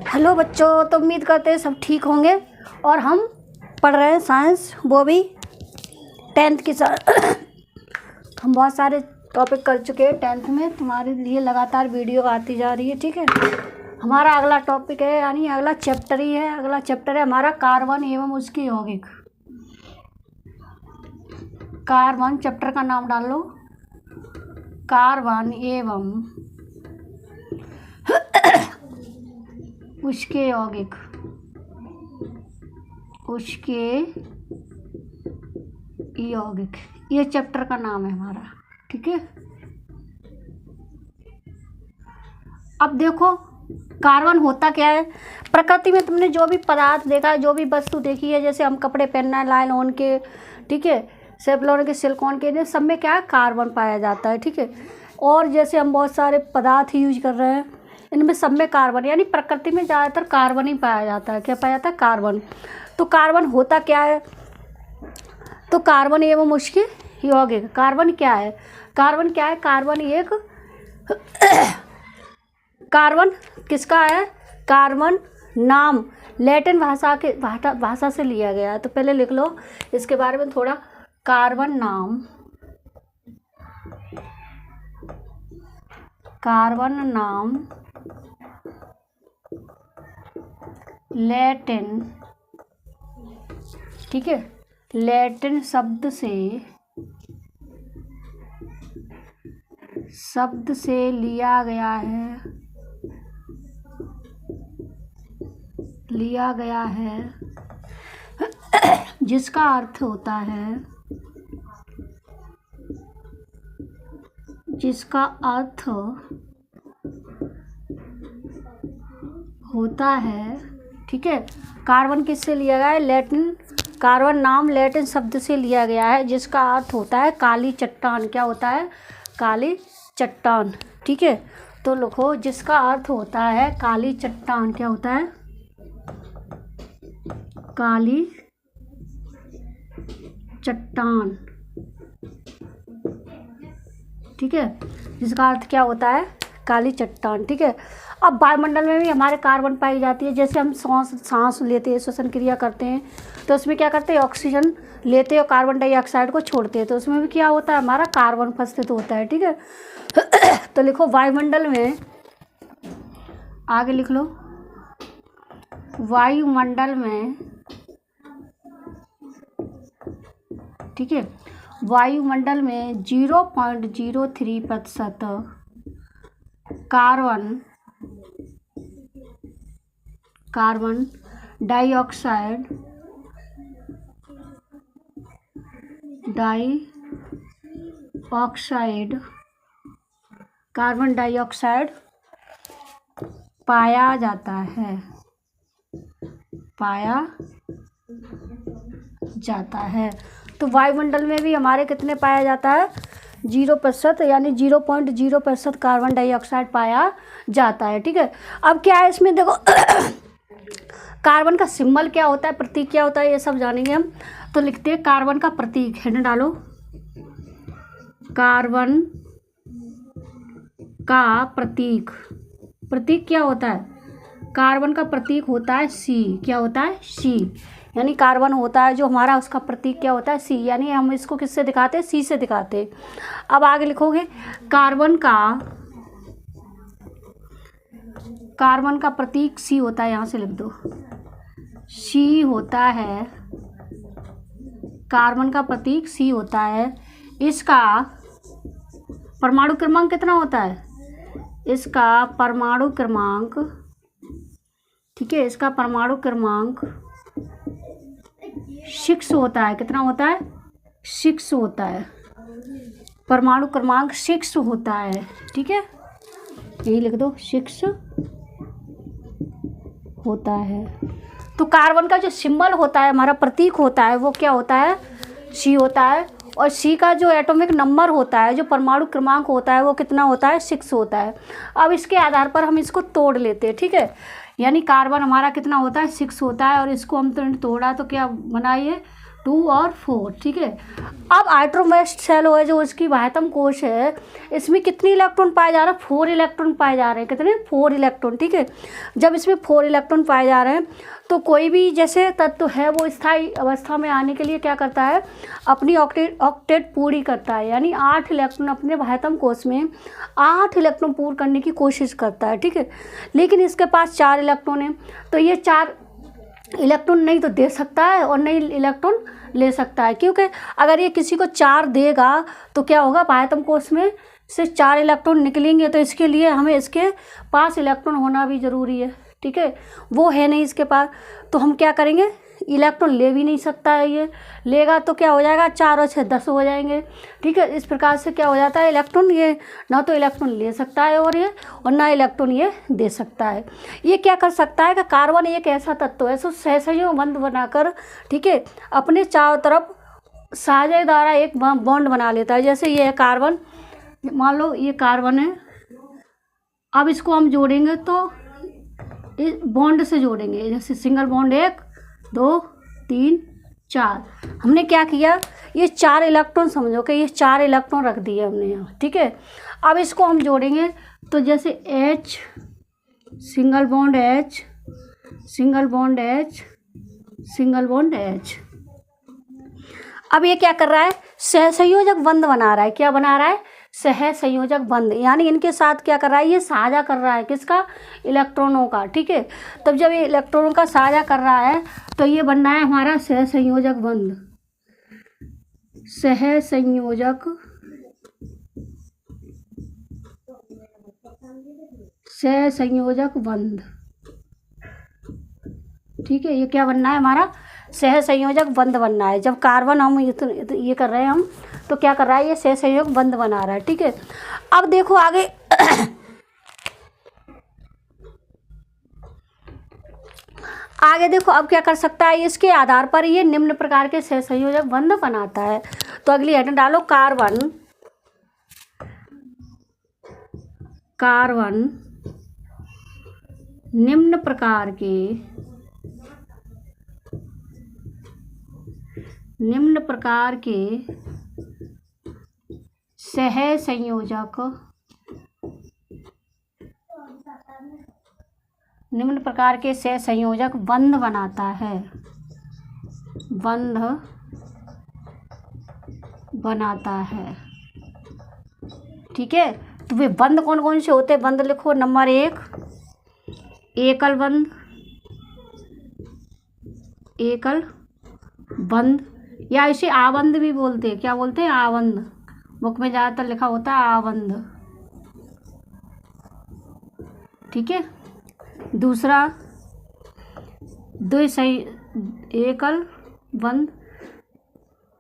Hello बच्चों, तो उम्मीद करते हैं सब ठीक होंगे। और हम पढ़ रहे हैं साइंस, वो भी 10th की हम बहुत सारे टॉपिक कर चुके हैं 10th में। तुम्हारे लिए लगातार वीडियो आती जा रही है, ठीक है। हमारा अगला टॉपिक है, यानी अगला चैप्टर ही है। अगला चैप्टर है हमारा कार्बन एवं उसके यौगिक। कार्बन चैप्टर का नाम डाल लो, कार्बन एवं उसके यौगिक। उसके यौगिक, ये चैप्टर का नाम है हमारा, ठीक है। अब देखो कार्बन होता क्या है। प्रकृति में तुमने जो भी पदार्थ देखा है, जो भी वस्तु देखी है, जैसे हम कपड़े पहनना है नायलॉन के, ठीक है, सेफ्लॉन के, सिलिकॉन के, सब में क्या है, कार्बन पाया जाता है, ठीक है। और जैसे हम बहुत सारे पदार्थ यूज कर रहे हैं, इनमें सब में कार्बन, यानी प्रकृति में ज़्यादातर कार्बन ही पाया जाता है। क्या पाया जाता है? कार्बन। तो कार्बन होता क्या है? तो कार्बन एवं उसके यौगिक। कार्बन क्या है? कार्बन क्या है? कार्बन एक कार्बन किसका है? कार्बन नाम लैटिन भाषा से लिया गया है। तो पहले लिख लो इसके बारे में थोड़ा। कार्बन नाम, कार्बन नाम लैटिन, ठीक है, लैटिन शब्द से लिया गया है, जिसका अर्थ होता है, ठीक है। कार्बन किससे लिया गया है? लैटिन। कार्बन नाम लैटिन शब्द से लिया गया है, जिसका अर्थ होता है काली चट्टान। क्या होता है? काली चट्टान, ठीक है। तो लिखो, जिसका अर्थ होता है काली चट्टान। क्या होता है? काली चट्टान, ठीक है। जिसका अर्थ क्या होता है? काली चट्टान, ठीक है। अब वायुमंडल में भी हमारे कार्बन पाई जाती है। जैसे हम सांस लेते हैं, श्वसन क्रिया करते हैं, तो उसमें क्या करते हैं? ऑक्सीजन लेते हैं और कार्बन डाइऑक्साइड को छोड़ते हैं। तो उसमें भी क्या होता है? हमारा कार्बन उपस्थित होता है, ठीक है। तो लिखो वायुमंडल में, आगे लिख लो, वायुमंडल में, ठीक है, वायुमंडल में 0.03% कार्बन डाइऑक्साइड पाया जाता है। तो वायुमंडल में भी हमारे कितने पाया जाता है? 0%, यानी 0.0% कार्बन डाइऑक्साइड पाया जाता है, ठीक है। अब क्या है इसमें देखो, कार्बन का सिंबल क्या होता है, प्रतीक क्या होता है, ये सब जानेंगे हम। तो लिखते हैं कार्बन का प्रतीक, हेड डालो। कार्बन का प्रतीक क्या होता है? कार्बन का प्रतीक होता है सी। क्या होता है? सी। यानी कार्बन होता है जो हमारा, उसका प्रतीक क्या होता है? सी। यानी हम इसको किससे दिखाते हैं? सी से दिखाते हैं। अब आगे लिखोगे, कार्बन का प्रतीक सी होता है। यहाँ से लिख दो, सी होता है। कार्बन का प्रतीक सी होता है। इसका परमाणु क्रमांक कितना होता है? इसका परमाणु क्रमांक, ठीक है, इसका परमाणु क्रमांक 6 होता है। कितना होता है? 6 होता है। परमाणु क्रमांक 6 होता है, ठीक है। यही लिख दो, 6 होता है। तो कार्बन का जो सिंबल होता है, हमारा प्रतीक होता है, वो क्या होता है? सी होता है। और सी का जो एटॉमिक नंबर होता है, जो परमाणु क्रमांक होता है, वो कितना होता है? 6 होता है। अब इसके आधार पर हम इसको तोड़ लेते हैं, ठीक है। यानी कार्बन हमारा कितना होता है? 6 होता है। और इसको हम तोड़ा तो क्या बना? ये 2 और 4, ठीक है। अब आइट्रोमेस्ट सेल है जो इसकी बाह्यतम कोश है, इसमें कितने इलेक्ट्रॉन पाए जा रहे हैं? 4 इलेक्ट्रॉन पाए जा रहे हैं। कितने? 4 इलेक्ट्रॉन, ठीक है। जब इसमें 4 इलेक्ट्रॉन पाए जा रहे हैं तो कोई भी जैसे तत्व है वो स्थायी अवस्था में आने के लिए क्या करता है? अपनी ऑक्टेट पूरी करता है, यानी 8 इलेक्ट्रॉन अपने बाह्यतम कोश में 8 इलेक्ट्रॉन पूर्ण करने की कोशिश करता है, ठीक है। लेकिन इसके पास 4 इलेक्ट्रॉन है, तो ये 4 इलेक्ट्रॉन नहीं तो दे सकता है और नहीं इलेक्ट्रॉन ले सकता है, क्योंकि अगर ये किसी को 4 देगा तो क्या होगा? बाह्यतम कोश में से 4 इलेक्ट्रॉन निकलेंगे, तो इसके लिए हमें इसके पास इलेक्ट्रॉन होना भी ज़रूरी है, ठीक है। वो है नहीं इसके पास, तो हम क्या करेंगे? इलेक्ट्रॉन ले भी नहीं सकता है, ये लेगा तो क्या हो जाएगा? 4 और 6 10 हो जाएंगे, ठीक है। इस प्रकार से क्या हो जाता है? इलेक्ट्रॉन ये ना तो इलेक्ट्रॉन ले सकता है और ना इलेक्ट्रॉन ये दे सकता है। ये क्या कर सकता है कि कार्बन एक ऐसा तत्व है जो सहसंयोग बंध बनाकर, ठीक है, अपने चारों तरफ साझे द्वारा एक बॉन्ड बना लेता है। जैसे ये है कार्बन, मान लो ये कार्बन है, अब इसको हम जोड़ेंगे तो इस बॉन्ड से जोड़ेंगे, जैसे सिंगल बॉन्ड 1 2 3 4। हमने क्या किया? ये 4 इलेक्ट्रॉन, समझो कि ये 4 इलेक्ट्रॉन रख दिए हमने यहाँ, ठीक है। अब इसको हम जोड़ेंगे तो जैसे H single bond H single bond H single bond H। अब ये क्या कर रहा है? सहसंयोजक बंध बना रहा है। क्या बना रहा है? सहसंयोजक बंध, यानी इनके साथ क्या कर रहा है? ये साझा कर रहा है, किसका? इलेक्ट्रॉनों का, ठीक है। तब जब ये इलेक्ट्रॉनों का साझा कर रहा है तो ये बनना है हमारा सहसंयोजक बंध। सहसंयोजक बंध, ठीक है। ये क्या बनना है? हमारा सहसंयोजक बंध बनना है। जब कार्बन हम ये कर रहे हैं हम, तो क्या कर रहा है? ये सहसंयोजक बंध बना रहा है, ठीक है। अब देखो आगे आगे देखो अब क्या कर सकता है? इसके आधार पर ये निम्न प्रकार के सहसंयोजक बंध बनाता है। तो अगली हेडिंग डालो, कार्बन निम्न प्रकार के सहसंयोजक बंध बनाता है, ठीक है। तो वे बंध कौन कौन से होते हैं? बंध लिखो। नंबर 1 एकल बंध, या इसे आबंध भी बोलते हैं। क्या बोलते हैं? आबंध। बुक में ज़्यादातर लिखा होता है आबंध, ठीक है। दूसरा एकल बंध,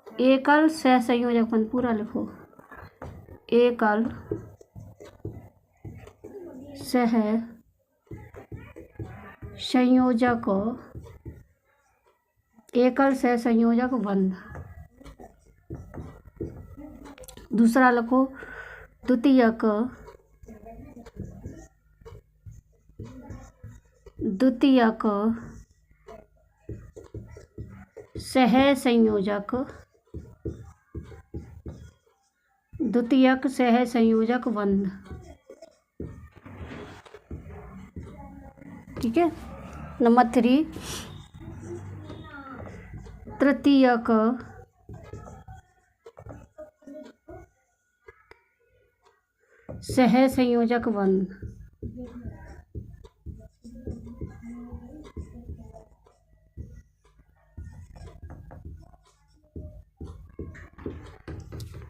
एकल सहसंयोजक बंध, पूरा लिखो। एकल सहसंयोजक बंध। दूसरा लिखो द्वितीयक सहसंयोजक बंध, ठीक है। नंबर 3 तृतीयक सहसंयोजक बंध,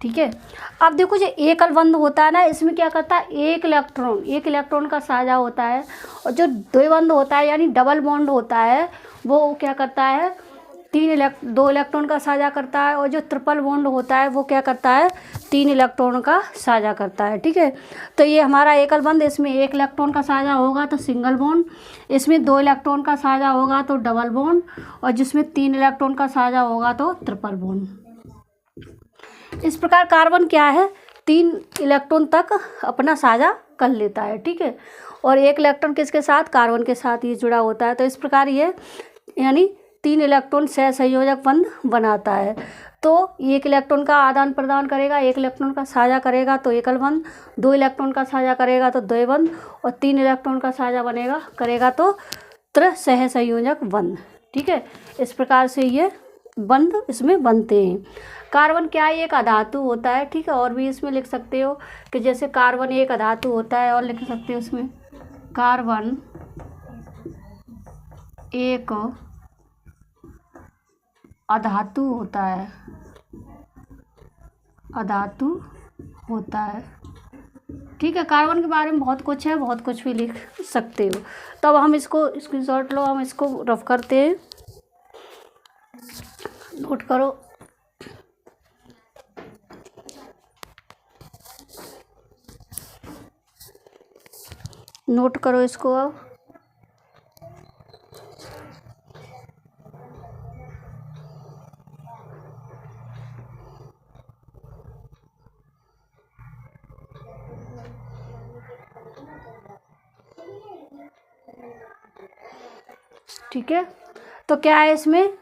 ठीक है। अब देखो जो एकल बंध होता है ना, इसमें क्या करता है? एक इलेक्ट्रॉन का साझा होता है, और जो द्विबंध होता है यानी डबल बॉन्ड होता है, वो क्या करता है? 2 इलेक्ट्रॉन का साझा करता है। और जो ट्रिपल बॉन्ड होता है वो क्या करता है? 3 इलेक्ट्रॉन का साझा करता है, ठीक है। तो ये हमारा एकल बंध, इसमें 1 इलेक्ट्रॉन का साझा होगा तो सिंगल बॉन्ड, इसमें 2 इलेक्ट्रॉन का साझा होगा तो डबल बॉन्ड, और जिसमें 3 इलेक्ट्रॉन का साझा होगा तो ट्रिपल बॉन्ड। इस प्रकार कार्बन क्या है? 3 इलेक्ट्रॉन तक अपना साझा कर लेता है, ठीक है। और 1 इलेक्ट्रॉन किसके साथ? कार्बन के साथ ये जुड़ा होता है। तो इस प्रकार ये यानी 3 इलेक्ट्रॉन सहसंयोजक बंध बनाता है। तो 1 इलेक्ट्रॉन का आदान प्रदान करेगा, 1 इलेक्ट्रॉन का साझा करेगा तो एकल बंध, 2 इलेक्ट्रॉन का साझा करेगा तो द्वय बंध, और 3 इलेक्ट्रॉन का साझा करेगा तो सहसंयोजक बंध। ठीक है, इस प्रकार से ये बंध इसमें बनते हैं। कार्बन क्या है, एक अधातु होता है। ठीक है, और भी इसमें लिख सकते हो कि जैसे कार्बन एक अधातु होता है, और लिख सकते हो उसमें कार्बन एक अधातु होता है, अधातु होता है। ठीक है, कार्बन के बारे में बहुत कुछ है, बहुत कुछ भी लिख सकते हो। तब हम इसको स्क्रीनशॉट लो, हम इसको रफ करते हैं, नोट करो। नोट करो इसको अब। ठीक है, तो क्या है इसमें,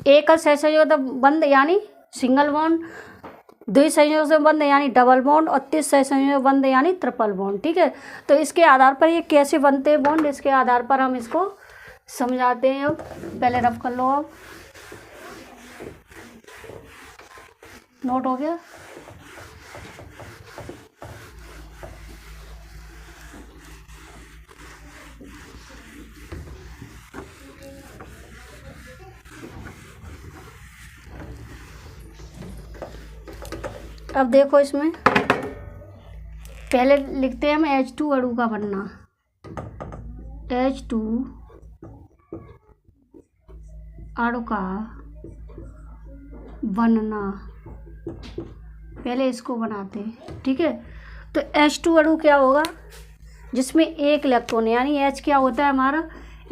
एक सहसंयोजक बंध यानी सिंगल बॉन्ड, 2 संयोजक बंध यानी डबल बॉन्ड, और 3 सहसंयोजक बंध यानी ट्रिपल बॉन्ड। ठीक है, तो इसके आधार पर ये कैसे बनते हैं बॉन्ड, इसके आधार पर हम इसको समझाते हैं। अब पहले रफ कर लो, अब नोट हो गया। अब देखो, इसमें पहले लिखते हैं हम H2 अणु का बनना, H2 अणु का बनना, पहले इसको बनाते हैं। ठीक है, तो H2 अणु क्या होगा, जिसमें 1 इलेक्ट्रॉन यानी H क्या होता है हमारा,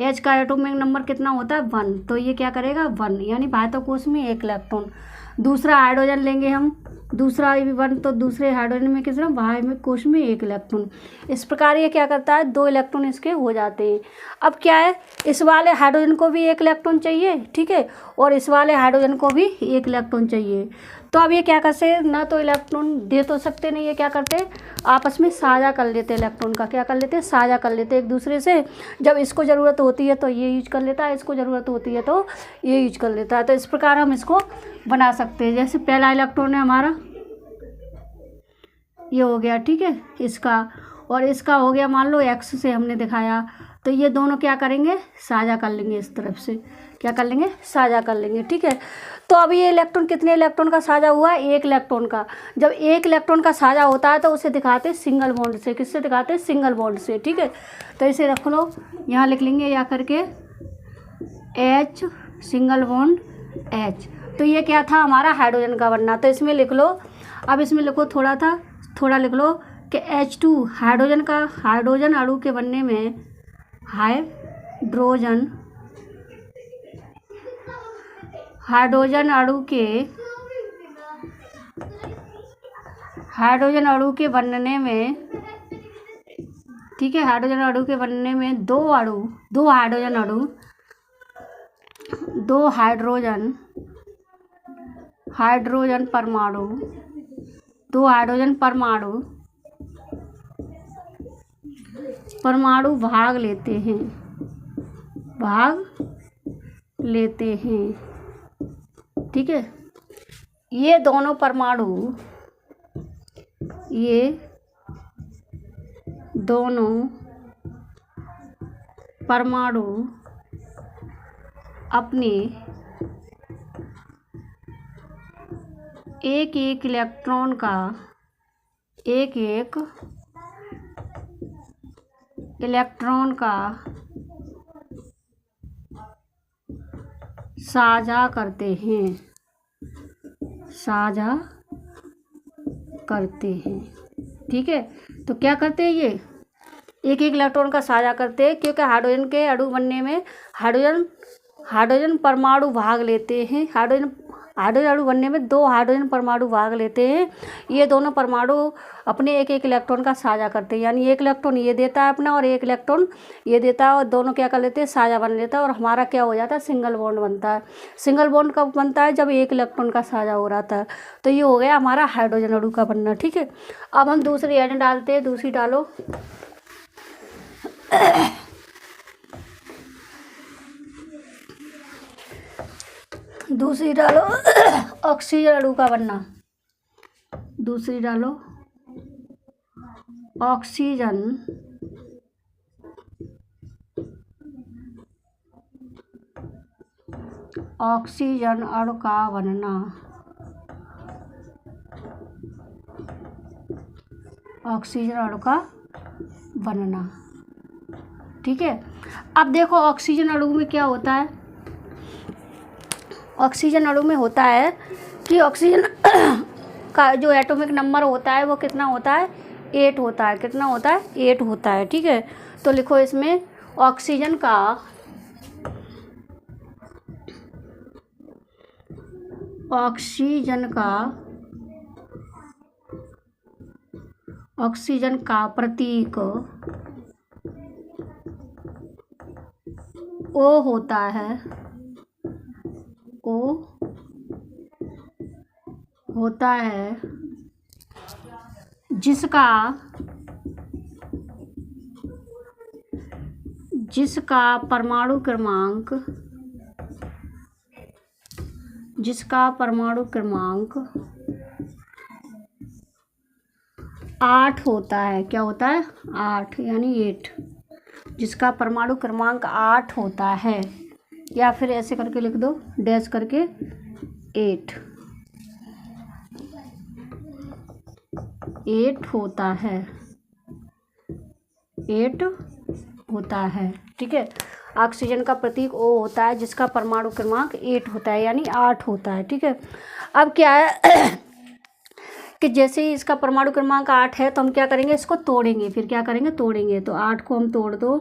H का एटॉमिक नंबर कितना होता है 1, तो ये क्या करेगा 1, यानी बाह्य कोश में 1 इलेक्ट्रॉन। दूसरा हाइड्रोजन लेंगे हम, दूसरा भी 1, तो दूसरे हाइड्रोजन में कितना, बाह्य में कोश में 1 इलेक्ट्रॉन। इस प्रकार ये क्या करता है, 2 इलेक्ट्रॉन इसके हो जाते हैं। अब क्या है, इस वाले हाइड्रोजन को भी 1 इलेक्ट्रॉन चाहिए। ठीक है, और इस वाले हाइड्रोजन को भी 1 इलेक्ट्रॉन चाहिए। तो अब ये क्या करते हैं, ना तो इलेक्ट्रॉन दे तो सकते नहीं, ये क्या करते हैं, आपस में साझा कर लेते हैं इलेक्ट्रॉन का, क्या कर लेते हैं, साझा कर लेते हैं एक दूसरे से। जब इसको ज़रूरत होती है तो ये यूज कर लेता है, इसको ज़रूरत होती है तो ये यूज कर लेता है। तो इस प्रकार हम इसको बना सकते हैं। जैसे पहला इलेक्ट्रॉन है हमारा, ये हो गया। ठीक है, इसका, और इसका हो गया, मान लो X से हमने दिखाया, तो ये दोनों क्या करेंगे, साझा कर लेंगे, इस तरफ से क्या कर लेंगे, साझा कर लेंगे। ठीक है, तो अब ये इलेक्ट्रॉन कितने इलेक्ट्रॉन का साझा हुआ, 1 इलेक्ट्रॉन का। जब 1 इलेक्ट्रॉन का साझा होता है तो उसे दिखाते हैं सिंगल बॉन्ड से। किससे दिखाते हैं, सिंगल बॉन्ड से। ठीक है, तो इसे रख लो, यहाँ लिख लेंगे या करके H सिंगल बॉन्ड H। तो ये क्या था, हमारा हाइड्रोजन का बनना। तो इसमें लिख लो, अब इसमें लिखो थोड़ा लिख लो कि H2 हाइड्रोजन का, हाइड्रोजन अणु के बनने में हाइड्रोजन अणु के बनने में, ठीक है, हाइड्रोजन अणु के बनने में दो हाइड्रोजन परमाणु भाग लेते हैं। ठीक है, ये दोनों परमाणु अपने एक इलेक्ट्रॉन का साझा करते हैं। ठीक है, तो क्या करते हैं, ये एक इलेक्ट्रॉन का साझा करते हैं, क्योंकि हाइड्रोजन के अणु बनने में हाइड्रोजन परमाणु भाग लेते हैं। हाइड्रोजन हाइड्रोजन अणु बनने में 2 हाइड्रोजन परमाणु भाग लेते हैं। ये दोनों परमाणु अपने एक एक इलेक्ट्रॉन का साझा करते हैं, यानी एक इलेक्ट्रॉन ये देता है अपना और एक इलेक्ट्रॉन ये देता है, और दोनों क्या कर लेते हैं, साझा बन लेता है, और हमारा क्या हो जाता है, सिंगल बॉन्ड बनता है। सिंगल बॉन्ड कब बनता है, जब एक इलेक्ट्रॉन का साझा हो रहा था। तो ये हो गया हमारा हाइड्रोजन अणु का बनना। ठीक है, अब हम दूसरी एड डालते हैं। दूसरी डालो। दूसरी डालो ऑक्सीजन अणु का बनना। दूसरी डालो ऑक्सीजन अणु का बनना। ऑक्सीजन अणु का बनना। ठीक है, अब देखो ऑक्सीजन अणु में क्या होता है। ऑक्सीजन अणु में होता है कि ऑक्सीजन का जो एटॉमिक नंबर होता है वो कितना होता है, 8 होता है। कितना होता है, 8 होता है। ठीक है, तो लिखो इसमें ऑक्सीजन का प्रतीक O होता है। O होता है जिसका परमाणु क्रमांक 8 होता है। क्या होता है, 8, यानी 8। जिसका परमाणु क्रमांक 8 होता है, या फिर ऐसे करके लिख दो, डैश करके 8 होता है। 8 होता है। ठीक है, ऑक्सीजन का प्रतीक O होता है जिसका परमाणु क्रमांक 8 होता है, यानी 8 होता है। ठीक है, अब क्या है कि जैसे ही इसका परमाणु क्रमांक 8 है तो हम क्या करेंगे, इसको तोड़ेंगे। फिर क्या करेंगे, तोड़ेंगे। तो 8 को हम तोड़ दो,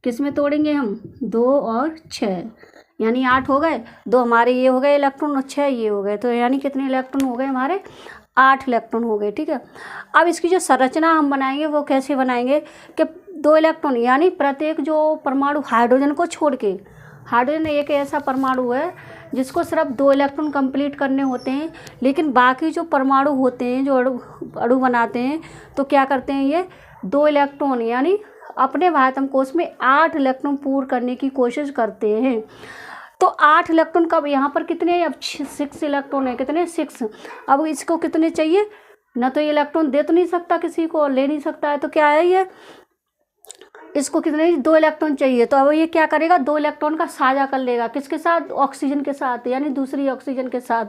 किस में तोड़ेंगे हम, 2 और 6, यानी 8 हो गए। 2 हमारे ये हो गए इलेक्ट्रॉन और 6 ये हो गए, तो यानी कितने इलेक्ट्रॉन हो गए हमारे, 8 इलेक्ट्रॉन हो गए। ठीक है, अब इसकी जो संरचना हम बनाएंगे वो कैसे बनाएंगे कि 2 इलेक्ट्रॉन, यानी प्रत्येक जो परमाणु हाइड्रोजन को छोड़ के, हाइड्रोजन एक ऐसा परमाणु है जिसको सिर्फ 2 इलेक्ट्रॉन कंप्लीट करने होते हैं, लेकिन बाकी जो परमाणु होते हैं जो अणु बनाते हैं तो क्या करते हैं, ये 2 इलेक्ट्रॉन यानी अपने वाहकम कोश में 8 इलेक्ट्रॉन पूर्ण करने की कोशिश करते हैं। तो 8 इलेक्ट्रॉन कब, यहाँ पर कितने हैं, अब 6 इलेक्ट्रॉन है। कितने, 6। अब इसको कितने चाहिए, ना तो ये इलेक्ट्रॉन दे तो नहीं सकता किसी को, ले नहीं सकता है, तो क्या है ये, इसको कितने, 2 इलेक्ट्रॉन चाहिए। तो अब ये क्या करेगा, 2 इलेक्ट्रॉन का साझा कर लेगा, किसके साथ, ऑक्सीजन के साथ, यानी दूसरी ऑक्सीजन के साथ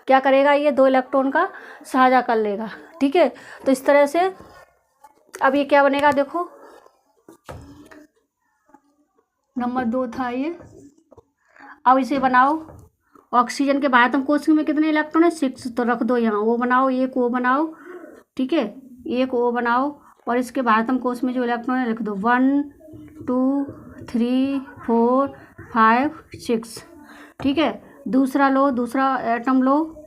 क्या करेगा, ये 2 इलेक्ट्रॉन का साझा कर लेगा। ठीक है, तो इस तरह से अब ये क्या बनेगा, देखो नंबर 2 था ये। अब इसे बनाओ, ऑक्सीजन के वाहकम कोश में कितने इलेक्ट्रॉन है, 6, तो रख दो यहाँ, वो बनाओ, एक O बनाओ। ठीक है, एक O बनाओ, और इसके वाहकम कोश में जो इलेक्ट्रॉन है लिख दो, 1 2 3 4 5 6। ठीक है, दूसरा लो, दूसरा एटम लो,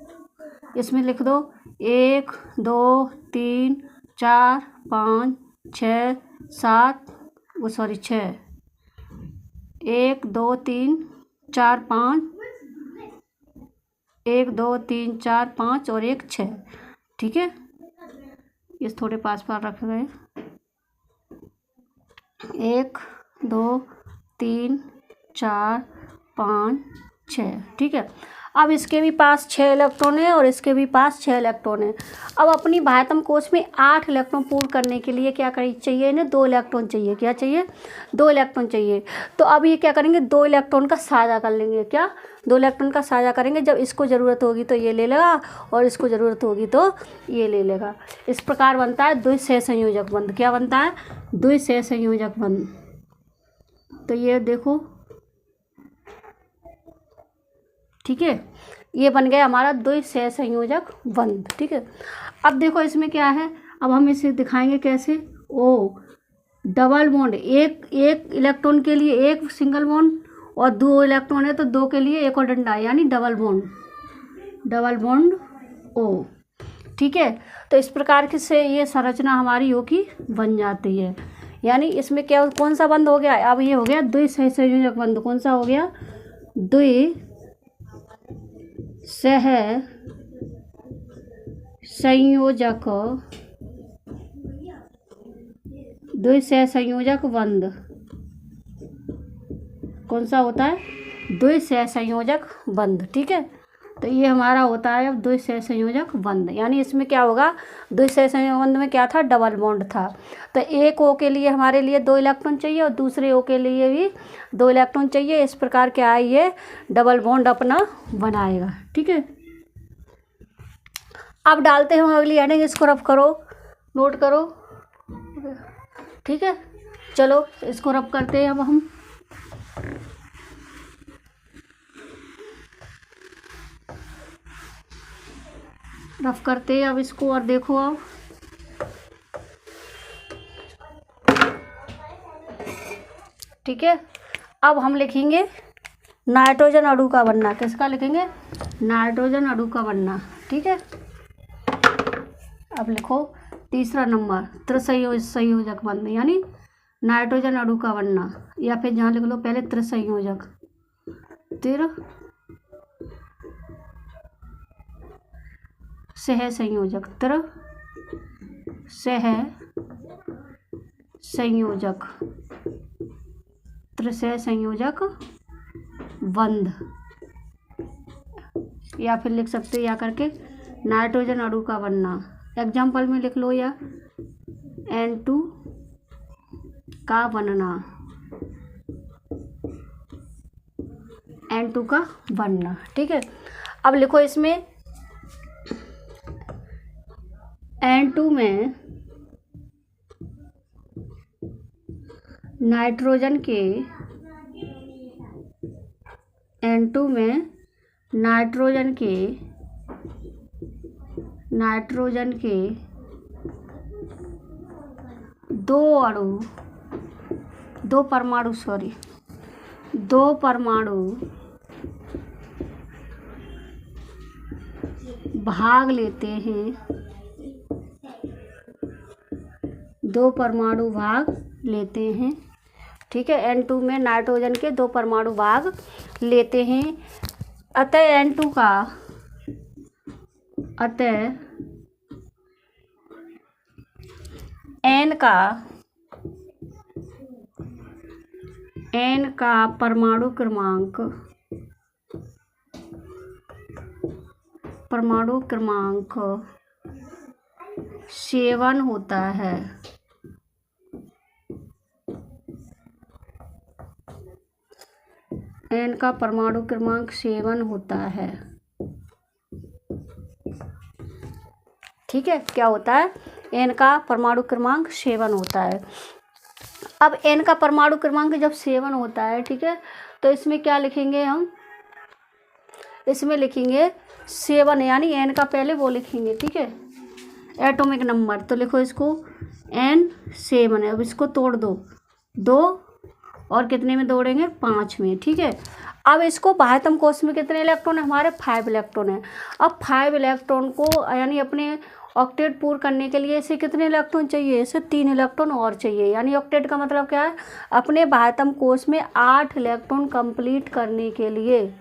इसमें लिख दो 1 2 3 4 5 6 7, 6, 1 2 3 4 5, 1 2 3 4 5 और 1 6। ठीक है, इस थोड़े पास रख गए, 1 2 3 4 5 6। ठीक है, अब इसके भी पास 6 इलेक्ट्रॉन है और इसके भी पास 6 इलेक्ट्रॉन है। अब अपनी वाहकम कोश में 8 इलेक्ट्रॉन पूर्ण करने के लिए क्या चाहिए, इन्हें 2 इलेक्ट्रॉन चाहिए। क्या चाहिए, 2 इलेक्ट्रॉन चाहिए। तो अब ये क्या करेंगे, 2 इलेक्ट्रॉन का साझा कर लेंगे। क्या, 2 इलेक्ट्रॉन का साझा करेंगे। जब इसको ज़रूरत होगी तो ये ले लेगा और इसको ज़रूरत होगी तो ये ले लेगा। इस प्रकार बनता है द्विसहसंयोजक बंध। क्या बनता है, द्विसहसंयोजक बंध। तो ये देखो, ठीक है, ये बन गया हमारा द्विसहसंयोजक बंध। ठीक है, अब देखो इसमें क्या है, अब हम इसे दिखाएंगे कैसे। O डबल बॉन्ड, एक इलेक्ट्रॉन के लिए एक सिंगल बॉन्ड, और 2 इलेक्ट्रॉन है तो 2 के लिए एक और डंडा, यानी double bond. Double bond O। ठीक है, तो इस प्रकार की से ये संरचना हमारी O की बन जाती है। यानी इसमें क्या कौन सा बंध हो गया, अब ये हो गया द्विसहसंयोजक बंध। कौन सा हो गया, द्विसहसंयोजक बंध। कौन सा होता है, द्विसहसंयोजक बंध। ठीक है, तो ये हमारा होता है अब द्विसहसंयोजक बंध। यानी इसमें क्या होगा, द्विसहसंयोजक बंध में क्या था, डबल बॉन्ड था। तो एक O के लिए हमारे लिए 2 इलेक्ट्रॉन चाहिए और दूसरे O के लिए भी 2 इलेक्ट्रॉन चाहिए। इस प्रकार क्या है, ये डबल बॉन्ड अपना बनाएगा। ठीक है, अब डालते हैं अगली हेडिंग, इसको रफ करो, नोट करो। ठीक है, चलो इसको रफ करते हैं अब हम। रफ करते हैं अब इसको, और देखो अब ठीक है, अब हम लिखेंगे नाइट्रोजन अणु का बनना। किसका लिखेंगे, नाइट्रोजन अणु का बनना। ठीक है, अब लिखो तीसरा नंबर, त्रिसंयोजक बंध, यानी नाइट्रोजन अणु का बनना, या फिर जहाँ लिख लो पहले त्रिसंयोजक, सहसंयोजक, त्रिसहसंयोजक बंध, या फिर लिख सकते हैं या करके नाइट्रोजन अणु का बनना। एग्जाम्पल में लिख लो या N2 का बनना, N2 का बनना। ठीक है, अब लिखो इसमें N2 में नाइट्रोजन के, N2 में नाइट्रोजन के 2 परमाणु भाग लेते हैं, 2 परमाणु भाग लेते हैं। ठीक है, N2 में नाइट्रोजन के 2 परमाणु भाग लेते हैं। अतः N2 का, N का परमाणु क्रमांक 7 होता है। N का परमाणु क्रमांक 7 होता है। ठीक है, क्या होता है, N का परमाणु क्रमांक 7 होता है। अब N का परमाणु क्रमांक जब 7 होता है, ठीक है, तो इसमें क्या लिखेंगे हम, इसमें लिखेंगे 7, यानी N का पहले वो लिखेंगे। ठीक है, एटॉमिक नंबर, तो लिखो इसको N7 है। अब इसको तोड़ दो, 2 और कितने में तोड़ेंगे, 5 में। ठीक है, अब इसको बाह्यतम कोश में कितने इलेक्ट्रॉन है हमारे, 5 इलेक्ट्रॉन है। अब 5 इलेक्ट्रॉन को यानी अपने ऑक्टेट पूर्ण करने के लिए इसे कितने इलेक्ट्रॉन चाहिए, इसे 3 इलेक्ट्रॉन और चाहिए। यानी ऑक्टेट का मतलब क्या है, अपने बाह्यतम कोश में 8 इलेक्ट्रॉन कंप्लीट करने के लिए,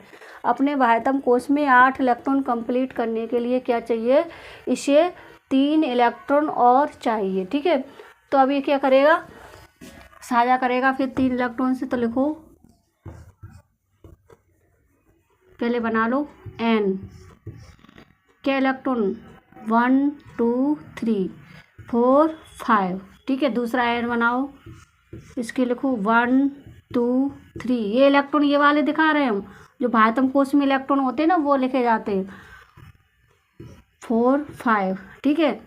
अपने बाह्यतम कोश में 8 इलेक्ट्रॉन कंप्लीट करने के लिए क्या चाहिए, इसे 3 इलेक्ट्रॉन और चाहिए। ठीक है, तो अब ये क्या करेगा, साझा करेगा फिर 3 इलेक्ट्रॉन से। तो लिखो, पहले बना लो N, क्या इलेक्ट्रॉन, 1 2 3 4 5। ठीक है, दूसरा N बनाओ, इसके लिखो 1 2 3। ये इलेक्ट्रॉन ये वाले दिखा रहे हैं हम, जो बाह्यतम कोश में इलेक्ट्रॉन होते हैं ना, वो लिखे जाते हैं 4 5। ठीक है,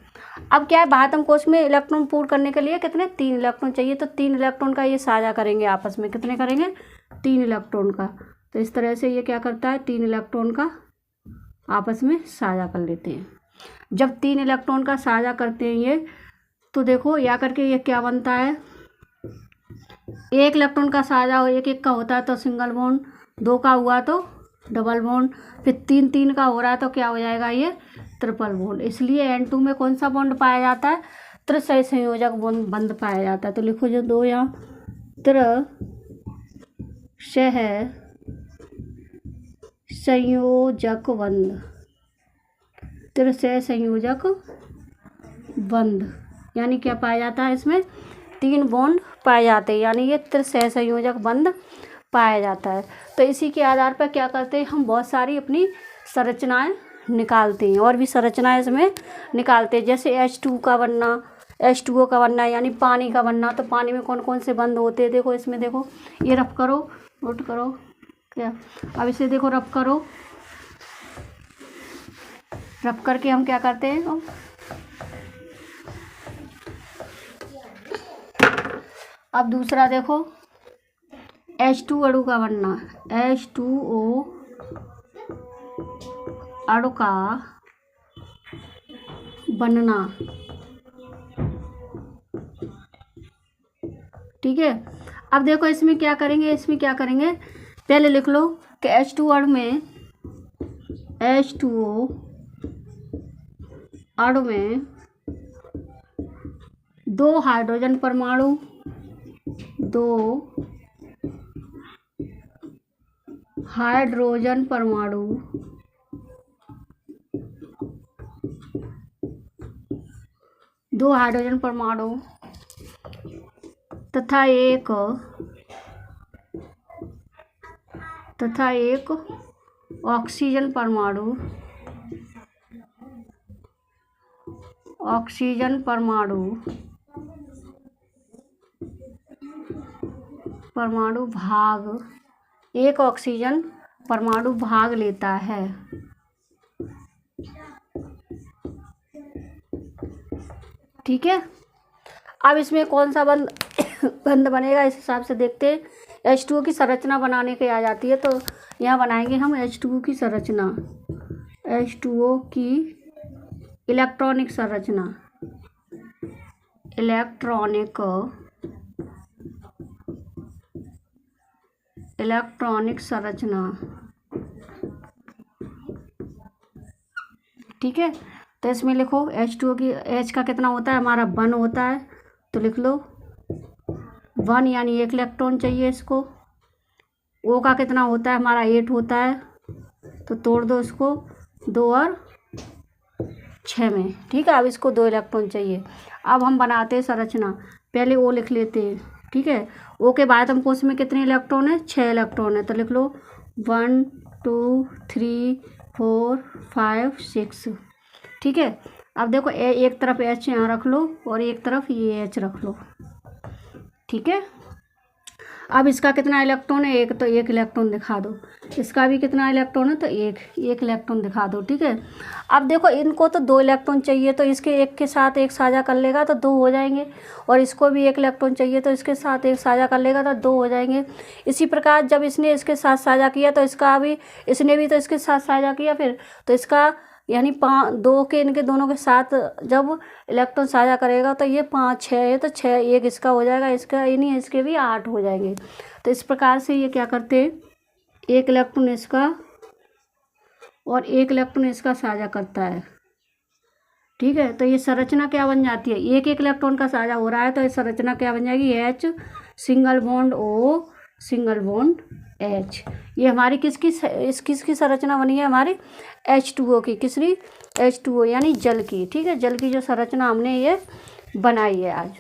अब क्या है, बाह्यतम कोश में इलेक्ट्रॉन पूर्ण करने के लिए कितने, 3 इलेक्ट्रॉन चाहिए। तो 3 इलेक्ट्रॉन का ये साझा करेंगे आपस में, कितने करेंगे, 3 इलेक्ट्रॉन का। तो इस तरह से ये क्या करता है, 3 इलेक्ट्रॉन का आपस में साझा कर लेते हैं। जब 3 इलेक्ट्रॉन का साझा करते हैं ये, तो देखो या करके ये क्या बनता है, 1 इलेक्ट्रॉन का साझा हो, 1 1 का होता है तो सिंगल बॉन्ड, 2 का हुआ तो डबल बॉन्ड, फिर 3 3 का हो रहा है तो क्या हो जाएगा ये ट्रिपल बॉन्ड। इसलिए N2 में कौन सा बॉन्ड पाया जाता है, त्रिसह संयोजक बंध पाया जाता है। तो लिखो जो 2 यहाँ त्रिसह संयोजक बंध, त्रिसह संयोजक बंध यानी क्या पाया जाता है, इसमें 3 बॉन्ड पाए जाते हैं, यानी ये त्रिसह संयोजक बंध पाया जाता है। तो इसी के आधार पर क्या करते हैं, हम बहुत सारी अपनी संरचनाएं निकालते हैं, और भी संरचनाएं इसमें निकालते हैं। जैसे H2 का बनना, H2O का बनना यानी पानी का बनना। तो पानी में कौन कौन से बंध होते हैं, देखो इसमें, देखो ये रफ करो, नोट करो क्या। अब इसे देखो रफ करो, रफ करके हम क्या करते हैं, अब दूसरा देखो H2 अणु का बनना, H2O अणु का बनना, ठीक है। अब देखो इसमें क्या करेंगे, इसमें क्या करेंगे, पहले लिख लो कि H2 अणु में, H2O अणु में 2 हाइड्रोजन परमाणु, 2 हाइड्रोजन परमाणु तथा एक ऑक्सीजन परमाणु भाग, एक ऑक्सीजन परमाणु भाग लेता है, ठीक है। अब इसमें कौन सा बंध बनेगा, इस हिसाब से देखते हैं। H2O की संरचना बनाने के आ जाती है, तो यहाँ बनाएंगे हम H2O की संरचना, H2O की इलेक्ट्रॉनिक संरचना, इलेक्ट्रॉनिक संरचना, ठीक है। तो इसमें लिखो H2O की, H का कितना होता है हमारा 1 होता है, तो लिख लो 1 यानी 1 इलेक्ट्रॉन चाहिए इसको। O का कितना होता है हमारा 8 होता है, तो तोड़ दो इसको 2 और 6 में, ठीक है। अब इसको 2 इलेक्ट्रॉन चाहिए। अब हम बनाते हैं संरचना, पहले O लिख लेते हैं, ठीक है। O के बाद हमको उसमें कितने इलेक्ट्रॉन है, 6 इलेक्ट्रॉन है, तो लिख लो 1 2 3 4 5 6, ठीक है। अब देखो एक तरफ H यहाँ रख लो और एक तरफ ये H रख लो, ठीक है। अब इसका कितना इलेक्ट्रॉन है, एक, तो 1 इलेक्ट्रॉन दिखा दो। इसका भी कितना इलेक्ट्रॉन है, तो 1 इलेक्ट्रॉन दिखा दो, ठीक है। अब देखो इनको तो 2 इलेक्ट्रॉन चाहिए, तो इसके एक के साथ एक साझा कर लेगा तो 2 हो जाएंगे, और इसको भी 1 इलेक्ट्रॉन चाहिए तो इसके साथ एक साझा कर लेगा तो 2 हो जाएंगे। इसी प्रकार जब इसने इसके साथ साझा किया तो इसने भी तो इसके साथ साझा किया, फिर तो इसका यानी 2 के इनके दोनों के साथ जब इलेक्ट्रॉन साझा करेगा तो ये 5 6 है, तो 6 1 इसका हो जाएगा, इसका यानी इसके भी 8 हो जाएंगे। तो इस प्रकार से ये क्या करते हैं, 1 इलेक्ट्रॉन इसका और 1 इलेक्ट्रॉन इसका साझा करता है, ठीक है। तो ये संरचना क्या बन जाती है, 1 1 इलेक्ट्रॉन का साझा हो रहा है, तो ये संरचना क्या बन जाएगी, H single bond O single bond H। ये हमारी किसकी संरचना बनी है, हमारी H2O की, किसकी, H2O यानी जल की, ठीक है। जल की जो संरचना हमने ये बनाई है आज।